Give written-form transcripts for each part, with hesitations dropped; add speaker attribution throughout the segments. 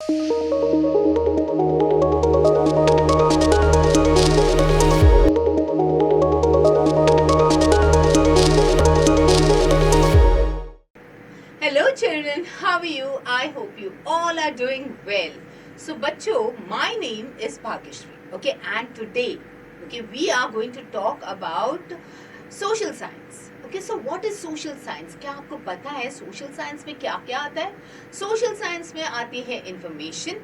Speaker 1: Hello children, how are you? I hope you all are doing well. So बच्चों, my name is Bhagyashri. Okay, and today, okay, we are going to talk about social science. Okay, so what is social science? क्या आपको पता है social science में क्या क्या आता है? Social science में आती है information,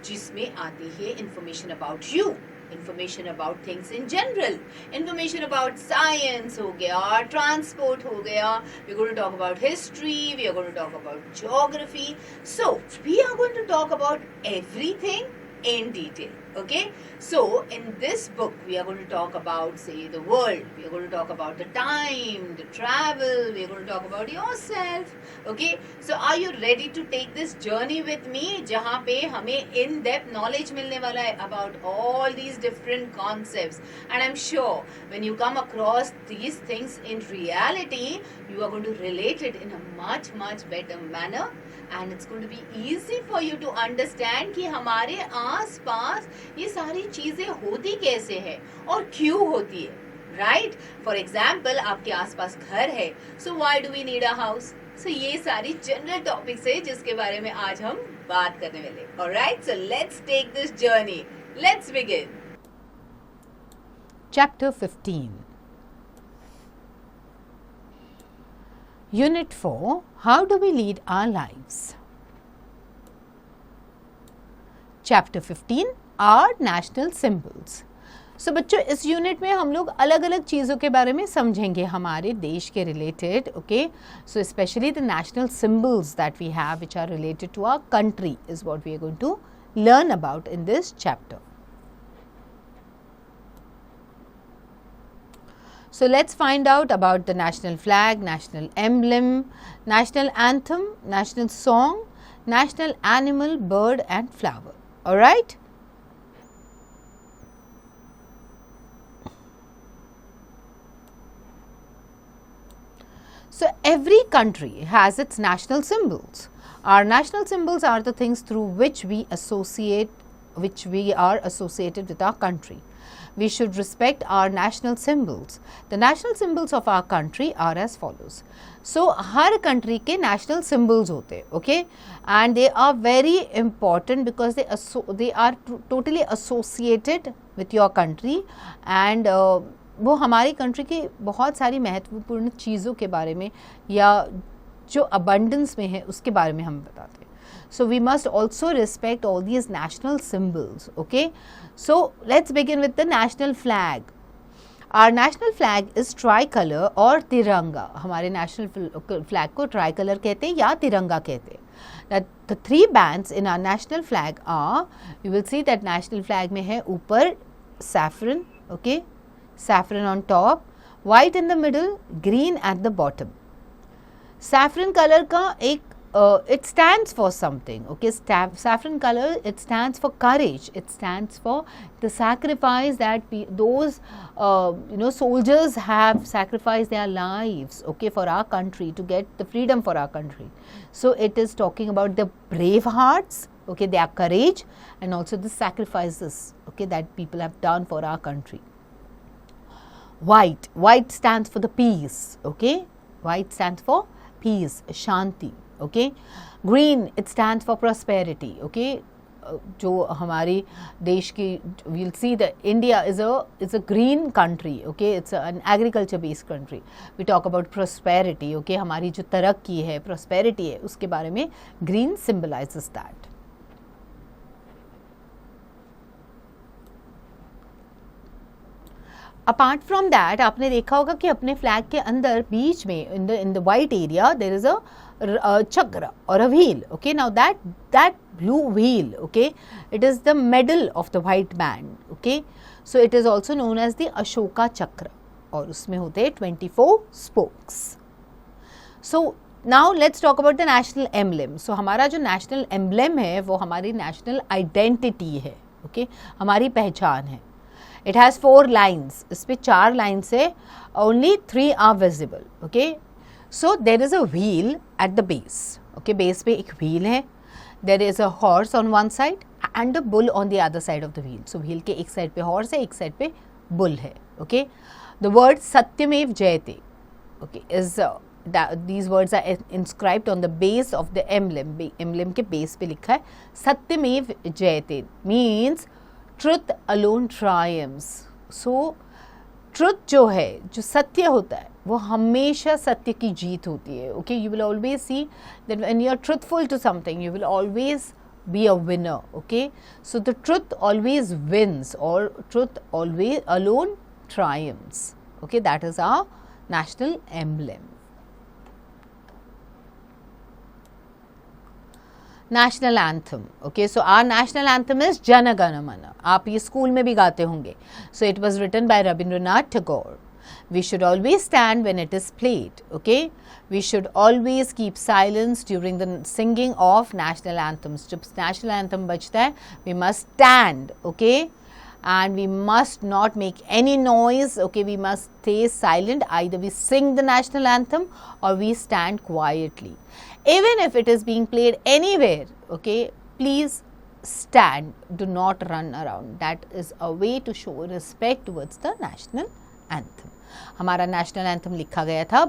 Speaker 1: जिसमें आती है information about you. Information about things in general, information about science हो गया, transport हो गया, we're going to talk about history, we are going to talk about geography. So we are going to talk about everything in detail. Okay, so in this book we are going to talk about, say, the world, we are going to talk about the time, the travel, we are going to talk about yourself. Okay, so are you ready to take this journey with me, जहाँ पे हमें in depth knowledge मिलने वाला है about all these different concepts, and I'm sure when you come across these things in reality, you are going to relate it in a much better manner, and it's going to be easy for you to understand कि हमारे आस पास ये सारी चीजें होती कैसे है और क्यों होती है, राइट? फॉर एग्जाम्पल, आपके आसपास घर है, so why do we need a house? So ये सारी जनरल टॉपिक्स है जिसके बारे में आज हम बात करने वाले. Alright, so let's take this journey. Let's begin.
Speaker 2: Chapter 15. Unit 4. How do we lead our lives? Chapter 15. Our national symbols. So बच्चों, इस यूनिट में हम लोग अलग अलग चीज़ों के बारे में समझेंगे हमारे देश के related. Okay, so specially the national symbols that we have which are related to our country is what we are going to learn about in this chapter. So let's find out about the national flag, national emblem, national anthem, national song, national animal, bird and flower. All right? So every country has its national symbols. Our national symbols are the things through which we are associated with our country. We should respect our national symbols. The national symbols of our country are as follows. So her country के national symbols होते हैं, okay, and they are very important because they are totally associated with your country, and वो हमारी country की बहुत सारी महत्वपूर्ण चीज़ों के बारे में या जो abundance में है उसके बारे में हम बताते हैं. So we must also respect all these national symbols. Okay, so let's begin with the national flag. Our national flag is tricolor और तिरंगा. हमारे national flag को tricolor कहते हैं या तिरंगा कहते हैं. The three bands in our national flag are, you will see that national flag में है ऊपर saffron, okay, saffron on top, white in the middle, green at the bottom. Saffron color का एक it stands for something. Okay, saffron color, it stands for courage. It stands for the sacrifice that those soldiers have sacrificed their lives, okay, for our country, to get the freedom for our country. So it is talking about the brave hearts, okay, their courage, and also the sacrifices, okay, that people have done for our country. White stands for the peace. Okay, white stands for peace, shanti. Okay, green, it stands for prosperity. Okay, जो हमारी देश की, we'll see that India is a green country. Okay, it's an agriculture based country. We talk about prosperity. Okay, हमारी जो तरक्की है, prosperity है, उसके बारे में green symbolizes that. Apart from that, आपने देखा होगा कि अपने फ्लैग के अंदर बीच में in the white area there is a chakra और a wheel. Okay, now that blue wheel, okay, it is the medal of the white man. Okay, so it is also known as the Ashoka chakra, और उसमें होते हैं 24 spokes. So now let's talk about the national emblem. So हमारा जो national emblem है वो हमारी national identity है. ओके, हमारी पहचान है. It has 4 lines. इस पे 4 lines है. Only 3 are visible. Okay. So there is a wheel at the base. Okay, base पे एक wheel है. there is a horse on one side and a bull on the other side of the wheel. So wheel के एक side पे horse है, एक side पे bull है. Okay, the word Satyamev Jayate, okay, is these words are inscribed on the base of the emblem. Emblem के base पे लिखा है Satyamev Jayate, means truth alone triumphs. So truth जो है, जो सत्य होता है, वो हमेशा सत्य की जीत होती है. Okay, you will always see that when you are truthful to something, you will always be a winner. Okay, so the truth always wins और truth always alone triumphs. Okay, that is our national emblem. National anthem. Okay, so our national anthem is Jana Gana मन. आप ये school में भी गाते होंगे. So it was written by Rabindranath Tagore. We should always stand when it is played. Okay, we should always keep silence during the singing of national anthems. जब national anthem बजता है, we must stand. Okay, and we must not make any noise. Okay, we must stay silent. Either we sing the national anthem or we stand quietly. Even if it is being played anywhere, okay, please stand, do not run around. That is a way to show respect towards the national anthem. हमारा national anthem लिखा गया था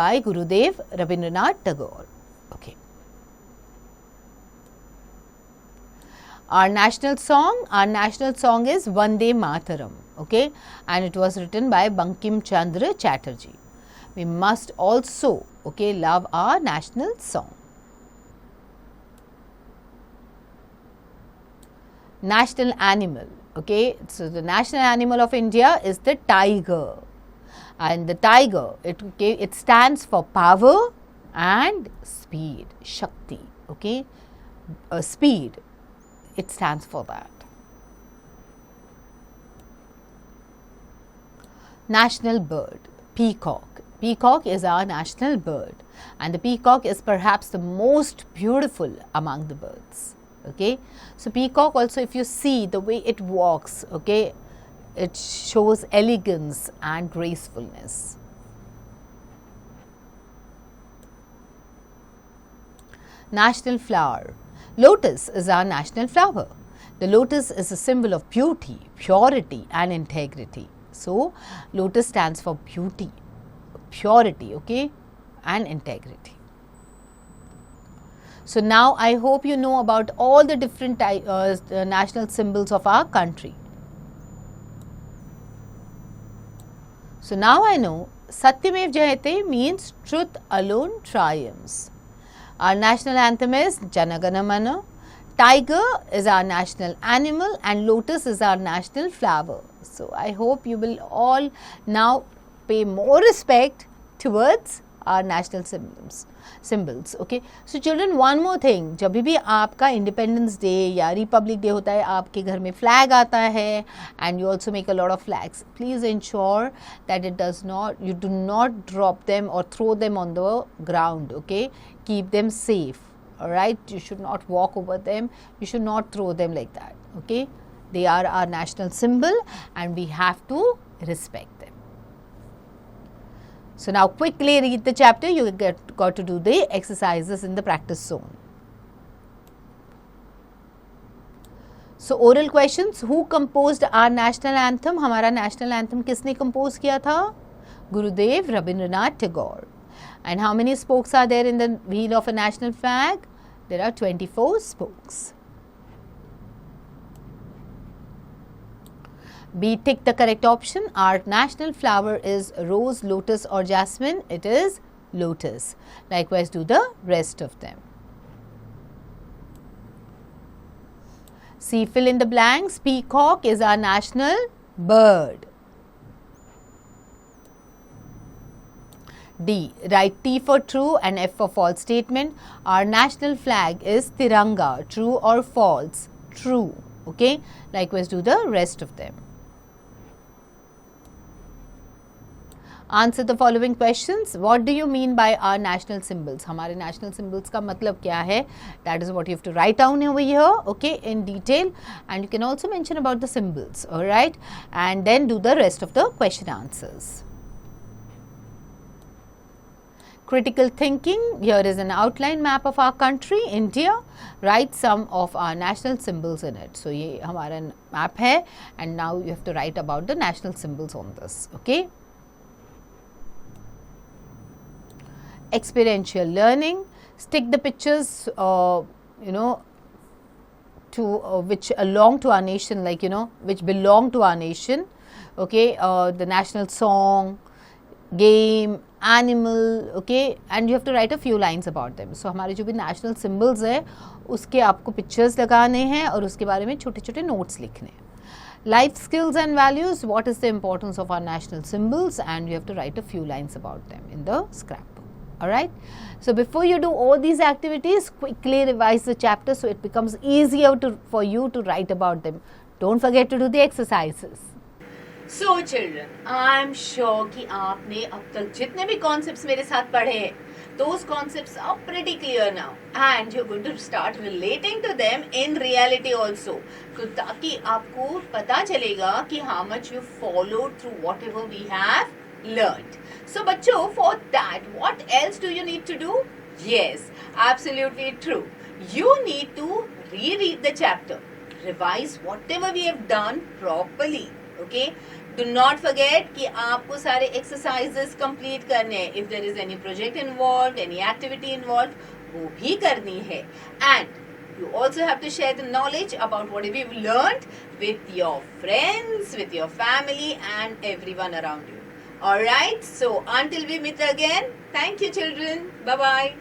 Speaker 2: by Gurudev Rabindranath Tagore. Okay. Our national song is Vande Mataram, okay, and it was written by Bankim Chandra Chatterjee. We must also, okay, love our national song. National animal, okay, so the national animal of India is the tiger, and the tiger, it stands for power and speed, Shakti, okay, speed. It stands for that. National bird, peacock. Peacock is our national bird, and the peacock is perhaps the most beautiful among the birds. Okay, so peacock also, if you see the way it walks, okay, it shows elegance and gracefulness. National flower. Lotus is our national flower. The lotus is a symbol of beauty, purity and integrity. So, lotus stands for beauty, purity, okay, and integrity. So, now I hope you know about all the different national symbols of our country. So, now I know Satyamev Jayate means truth alone triumphs. Our national anthem is Jana Gana Mana. Tiger is our national animal and lotus is our national flower. So, I hope you will all now pay more respect towards our national symbols. Okay. So, children, one more thing. जब भी आपका Independence Day या Republic Day होता है, आपके घर में flag आता है and you also make a lot of flags. Please ensure that you do not drop them or throw them on the ground. Okay. Keep them safe. Alright, you should not walk over them, you should not throw them like that. Okay, they are our national symbol and we have to respect them. So, now quickly read the chapter. You got to do the exercises in the practice zone. So, oral questions. Who composed our national anthem? हमारा national anthem किसने compose किया था? Gurudev Rabindranath Tagore. And how many spokes are there in the wheel of a national flag? There are 24 spokes. B, tick the correct option. Our national flower is rose, lotus or jasmine. It is lotus. Likewise, do the rest of them. C, fill in the blanks. Peacock is our national bird. D, write T for true and F for false statement. Our national flag is Tiranga. True or false? True. Okay. Likewise, do the rest of them. Answer the following questions. What do you mean by our national symbols? हमारे national symbols का मतलब क्या है? That is what you have to write down over here, okay, in detail, and you can also mention about the symbols, alright, and then do the rest of the question answers. Critical thinking, here is an outline map of our country, India. Write some of our national symbols in it. So, ये हमारा map है and now you have to write about the national symbols on this, okay. Experiential learning, stick the pictures, to which belong to our nation, like which belong to our nation, okay. The national song, game, animal, okay, and you have to write a few lines about them. So हमारे जो भी national symbols है उसके आपको pictures लगाने हैं और उसके बारे में छोटे छोटे notes लिखने हैं. Life skills and values, what is the importance of our national symbols, and you have to write a few lines about them in the scrapbook. Alright, so before you do all these activities, quickly revise the chapter so it becomes easier for you to write about them. Don't forget to do the exercises.
Speaker 1: So children, I am sure कि आपने अब तक जितने भी concepts मेरे साथ पढ़े हैं, those concepts are pretty clear now and you're going to start relating to them in reality also. So ताकि आपको पता चलेगा कि how much you followed through whatever we have learned. So बच्चों, for that, what else do you need to do? Yes, absolutely true. You need to reread the chapter, revise whatever we have done properly. Okay, do not forget कि आपको सारे exercises complete करने हैं. If there is any project involved, any activity involved, वो भी करनी है. And you also have to share the knowledge about what you've learned with your friends, with your family and everyone around you. Alright, so until we meet again, thank you children. Bye-bye.